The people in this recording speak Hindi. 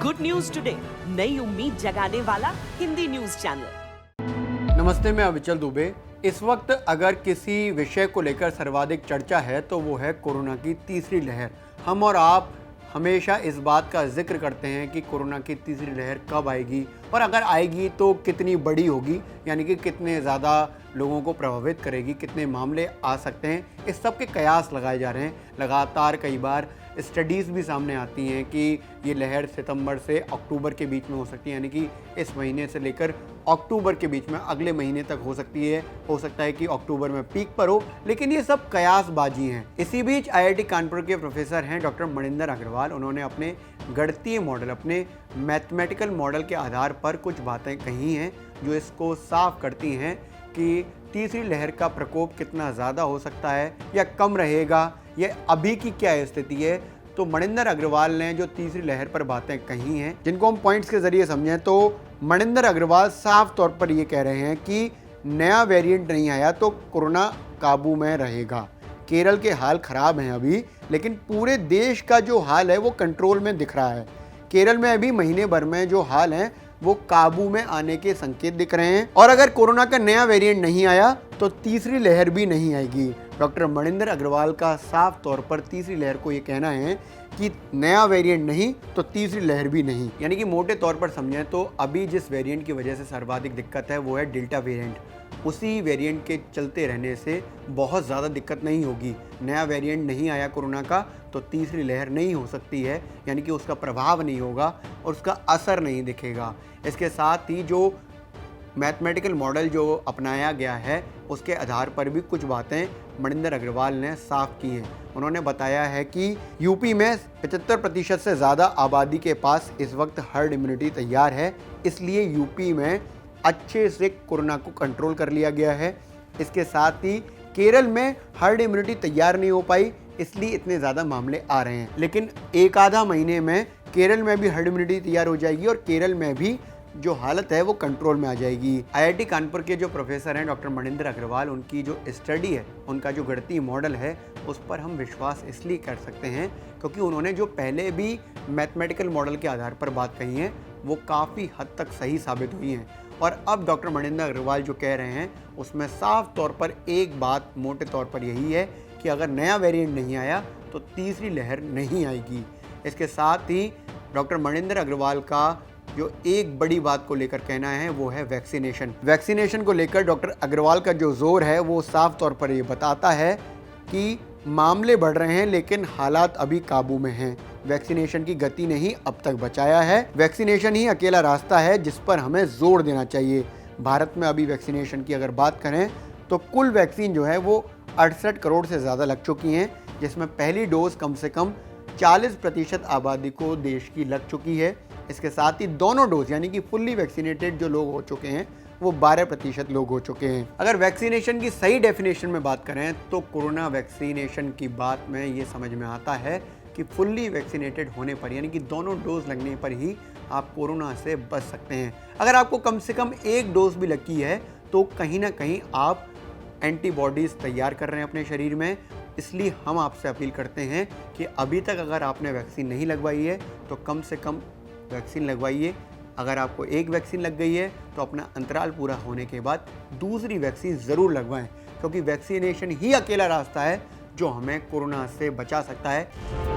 गुड न्यूज टुडे, नई उम्मीद जगाने वाला हिंदी न्यूज चैनल। नमस्ते, मैं अविचल दुबे। इस वक्त अगर किसी विषय को लेकर सर्वाधिक चर्चा है तो वो है कोरोना की तीसरी लहर। हम और आप हमेशा इस बात का जिक्र करते हैं कि कोरोना की तीसरी लहर कब आएगी और अगर आएगी तो कितनी बड़ी होगी, यानी कि कितने ज़्यादा लोगों को प्रभावित करेगी, कितने मामले आ सकते हैं। इस सब के कयास लगाए जा रहे हैं। लगातार कई बार स्टडीज़ भी सामने आती हैं कि ये लहर सितंबर से अक्टूबर के बीच में हो सकती है, यानी कि इस महीने से लेकर अक्टूबर के बीच में अगले महीने तक हो सकती है। हो सकता है कि अक्टूबर में पीक पर हो, लेकिन ये सब कयासबाजी हैं। इसी बीच IIT कानपुर के प्रोफेसर हैं डॉक्टर मणिंदर अग्रवाल। उन्होंने अपने गणितीय मॉडल, अपने मैथमेटिकल मॉडल के आधार पर कुछ बातें कही हैं जो इसको साफ करती हैं कि तीसरी लहर का प्रकोप कितना ज़्यादा हो सकता है या कम रहेगा, या अभी की क्या स्थिति है। तो मणिंदर अग्रवाल ने जो तीसरी लहर पर बातें कही हैं, जिनको हम पॉइंट्स के जरिए समझें, तो मणिंदर अग्रवाल साफ तौर पर ये कह रहे हैं कि नया वेरिएंट नहीं आया तो कोरोना काबू में रहेगा। केरल के हाल खराब हैं अभी, लेकिन पूरे देश का जो हाल है वो कंट्रोल में दिख रहा है। केरल में अभी महीने भर में जो हाल है वो काबू में आने के संकेत दिख रहे हैं। और अगर कोरोना का नया वेरिएंट नहीं आया तो तीसरी लहर भी नहीं आएगी। डॉक्टर मणिंदर अग्रवाल का साफ तौर पर तीसरी लहर को ये कहना है कि नया वेरिएंट नहीं तो तीसरी लहर भी नहीं। यानी कि मोटे तौर पर समझें तो अभी जिस वेरिएंट की वजह से सर्वाधिक दिक्कत है वो है डेल्टा वेरिएंट। उसी वेरिएंट के चलते रहने से बहुत ज़्यादा दिक्कत नहीं होगी। नया वेरिएंट नहीं आया कोरोना का तो तीसरी लहर नहीं हो सकती है, यानी कि उसका प्रभाव नहीं होगा और उसका असर नहीं दिखेगा। इसके साथ ही जो मैथमेटिकल मॉडल जो अपनाया गया है उसके आधार पर भी कुछ बातें मणिंदर अग्रवाल ने साफ की हैं। उन्होंने बताया है कि यूपी में 75% से ज़्यादा आबादी के पास इस वक्त हर्ड इम्यूनिटी तैयार है, इसलिए यूपी में अच्छे से कोरोना को कंट्रोल कर लिया गया है। इसके साथ ही केरल में हर्ड इम्यूनिटी तैयार नहीं हो पाई, इसलिए इतने ज़्यादा मामले आ रहे हैं। लेकिन एक आधा महीने में केरल में भी हर्ड इम्यूनिटी तैयार हो जाएगी और केरल में भी जो हालत है वो कंट्रोल में आ जाएगी। IIT कानपुर के जो प्रोफेसर हैं डॉक्टर मणिंदर अग्रवाल, उनकी जो स्टडी है, उनका जो गणितीय मॉडल है, उस पर हम विश्वास इसलिए कर सकते हैं क्योंकि उन्होंने जो पहले भी मैथमेटिकल मॉडल के आधार पर बात कही है वो काफ़ी हद तक सही साबित हुई हैं। और अब डॉक्टर मणिंदर अग्रवाल जो कह रहे हैं उसमें साफ तौर पर एक बात मोटे तौर पर यही है कि अगर नया वेरिएंट नहीं आया तो तीसरी लहर नहीं आएगी। इसके साथ ही डॉक्टर मणिंदर अग्रवाल का जो एक बड़ी बात को लेकर कहना है वो है वैक्सीनेशन। वैक्सीनेशन को लेकर डॉक्टर अग्रवाल का जो जोर है वो साफ तौर पर ये बताता है कि मामले बढ़ रहे हैं लेकिन हालात अभी काबू में हैं। वैक्सीनेशन की गति ने ही अब तक बचाया है। वैक्सीनेशन ही अकेला रास्ता है जिस पर हमें जोर देना चाहिए। भारत में अभी वैक्सीनेशन की अगर बात करें तो कुल वैक्सीन जो है वो 68 करोड़ से ज़्यादा लग चुकी हैं, जिसमें पहली डोज कम से कम 40% आबादी को देश की लग चुकी है। इसके साथ ही दोनों डोज यानी कि फुल्ली वैक्सीनेटेड जो लोग हो चुके हैं वो 12% लोग हो चुके हैं। अगर वैक्सीनेशन की सही डेफिनेशन में बात करें तो कोरोना वैक्सीनेशन की बात में ये समझ में आता है कि फुल्ली वैक्सीनेटेड होने पर यानी कि दोनों डोज लगने पर ही आप कोरोना से बच सकते हैं। अगर आपको कम से कम एक डोज भी लगी है तो कहीं ना कहीं आप एंटीबॉडीज़ तैयार कर रहे हैं अपने शरीर में। इसलिए हम आपसे अपील करते हैं कि अभी तक अगर आपने वैक्सीन नहीं लगवाई है तो कम से कम वैक्सीन लगवाइए। अगर आपको एक वैक्सीन लग गई है तो अपना अंतराल पूरा होने के बाद दूसरी वैक्सीन ज़रूर लगवाएं, क्योंकि वैक्सीनेशन ही अकेला रास्ता है जो हमें कोरोना से बचा सकता है।